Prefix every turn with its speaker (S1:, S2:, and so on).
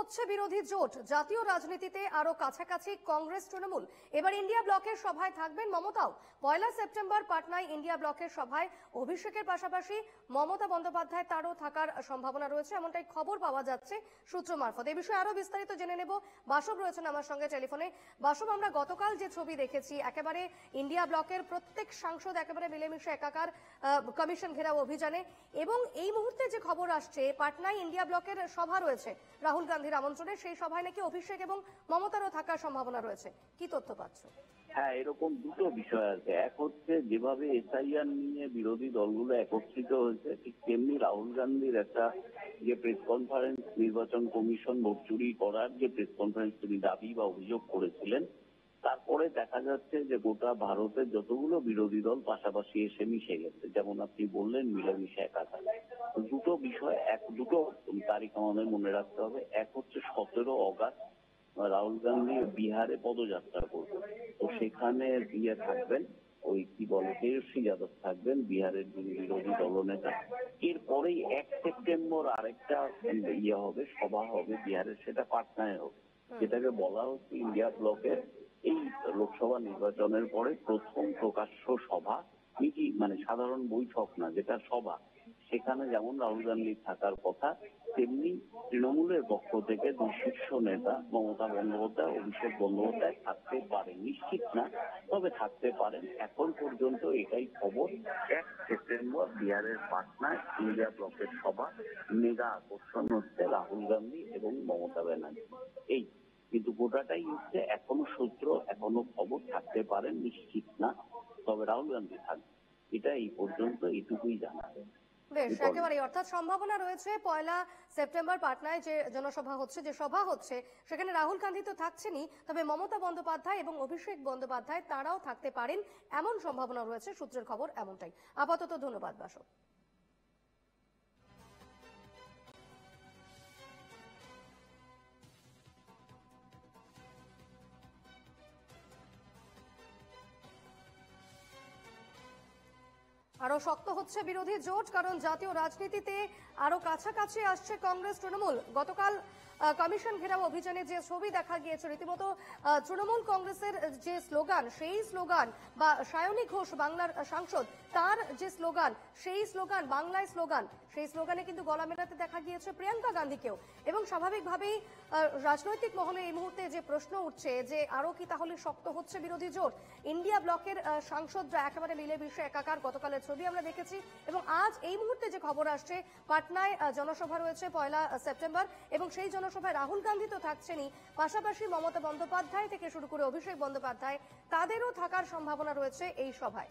S1: হচ্ছে বিরোধী জোট, জাতীয় রাজনীতিতে আরো কাছাকাছি কংগ্রেস তৃণমূল। এবার ইন্ডিয়া ব্লকের সভায় থাকবেন মমতাও। 1 সেপ্টেম্বর পাটনায় ইন্ডিয়া ব্লকের সভায় অভিষেকের পাশাপাশি মমতা বন্দ্যোপাধ্যায় তারও থাকার সম্ভাবনা রয়েছে, এমনটাই খবর পাওয়া যাচ্ছে সূত্র মারফত। এই বিষয়ে আরো বিস্তারিত জেনে নেব। বাসব রয়েছেন আমার সঙ্গে টেলিফোনে। বাসব, আমরা গতকাল যে ছবি দেখেছি, একেবারে ইন্ডিয়া ব্লকের প্রত্যেক সাংসদ একেবারে মিলেমিশে একাকার কমিশন ঘেরাও অভিযানে, এবং এই মুহূর্তে যে খবর আসছে পাটনায় ইন্ডিয়া ব্লকের সভা রয়েছে রাহুল গান্ধীর আমন্ত্রণে, সেই সভায় নাকি অভিষেক এবং মমতারও থাকার সম্ভাবনা রয়েছে। কি তথ্য পাচ্ছ?
S2: হ্যাঁ, এরকম দুটো বিষয় আছে। এক হচ্ছে যেভাবে এসআইআর নিয়ে বিরোধী দলগুলো একত্রিত হয়েছে, ঠিক তেমনি রাহুল গান্ধীর একটা যে প্রেস কনফারেন্স, নির্বাচন কমিশন ভোট চুরি করার যে প্রেস কনফারেন্স তিনি দাবি বা অভিযোগ করেছিলেন, তারপরে দেখা যাচ্ছে যে গোটা ভারতের যতগুলো বিরোধী দল পাশাপাশি এসে মিশে গেছে, যেমন আপনি বললেন মিলেমিশে একাকার। দুটো বিষয়, দুটো তারিখ আমাদের মনে রাখতে হবে। এক হচ্ছে 17 অগাস্ট রাহুল গান্ধী বিহারে পদযাত্রা করবে, তো সেখানে দিয়ে থাকবেন ওই কি বলে তেজস্বী যাদব থাকবেন, বিহারের যিনি বিরোধী দলনেতা। এরপরেই 1 সেপ্টেম্বর আরেকটা হবে, সভা হবে বিহারের, সেটা পাটনায় হবে, যেটাকে বলা হচ্ছে ইন্ডিয়া ব্লকের এই লোকসভা নির্বাচনের পরে প্রথম প্রকাশ্য সভা, মিটিং, মানে সাধারণ বৈঠক না, যেটা সভা। সেখানে যেমন রাহুল গান্ধী থাকার কথা, তেমনি তৃণমূলের পক্ষ থেকে দুই শীর্ষ নেতা মমতা বন্দ্যোপাধ্যায়, অভিষেক বন্দ্যোপাধ্যায় থাকতে পারেন, নিশ্চিত না, তবে থাকতে পারেন। এখন পর্যন্ত এটাই খবর। 1 সেপ্টেম্বর বিহারের পাটনায় ইন্ডিয়া ব্লকের সভা, মেগা আকর্ষণ হচ্ছে রাহুল গান্ধী এবং মমতা ব্যানার্জি। এই কিন্তু গোটাটাই হচ্ছে এখনো সূত্র, এখনো খবর, থাকতে পারেন, নিশ্চিত না, তবে রাহুল গান্ধী থাকবে, এটা এই পর্যন্ত এইটুকুই জানা যায়।
S1: বেশ, একেবারে অর্থাৎ সম্ভাবনা রয়েছে 1 সেপ্টেম্বর পাটনায় যে জনসভা হচ্ছে, যে সভা হচ্ছে, সেখানে রাহুল গান্ধী তো থাকছেনই, তবে মমতা বন্দ্যোপাধ্যায় এবং অভিষেক বন্দ্যোপাধ্যায় তারাও থাকতে পারেন, এমন সম্ভাবনা রয়েছে, সূত্রের খবর এমনটাই। আপাতত ধন্যবাদ বাসব। আরো শক্ত হচ্ছে বিরোধী জোট, কারণ জাতীয় রাজনীতিতে আরো কাছাকাছি আসছে কংগ্রেস তৃণমূল। গতকাল কমিশন ঘেরাও অভিযানে যে ছবি দেখা গিয়েছে, রীতিমতো তৃণমূল কংগ্রেসের যে স্লোগান, সেই স্লোগান, বা সায়নী ঘোষ বাংলার সাংসদ, তার যে স্লোগান, সেই স্লোগান বাংলায় স্লোগান, সেই স্লোগানে কিন্তু গলা মেলাতে দেখা গিয়েছে প্রিয়াঙ্কা গান্ধীকেও। এবং স্বাভাবিকভাবেই রাজনৈতিক মহলে এই মুহূর্তে যে প্রশ্ন উঠছে যে আরো কি তাহলে শক্ত হচ্ছে বিরোধী জোট? ইন্ডিয়া ব্লকের সাংসদরা একেবারে মিলেমিশে একাকার, গতকালের ছবি আমরা দেখেছি, এবং আজ এই মুহূর্তে যে খবর আসছে পাটনায় জনসভা রয়েছে 1 সেপ্টেম্বর, এবং সেই জনসভায় রাহুল গান্ধী তো থাকছেনই, পাশাপাশি মমতা বন্দ্যোপাধ্যায় থেকে শুরু করে অভিষেক বন্দ্যোপাধ্যায়, তাদেরও থাকার সম্ভাবনা রয়েছে এই সভায়।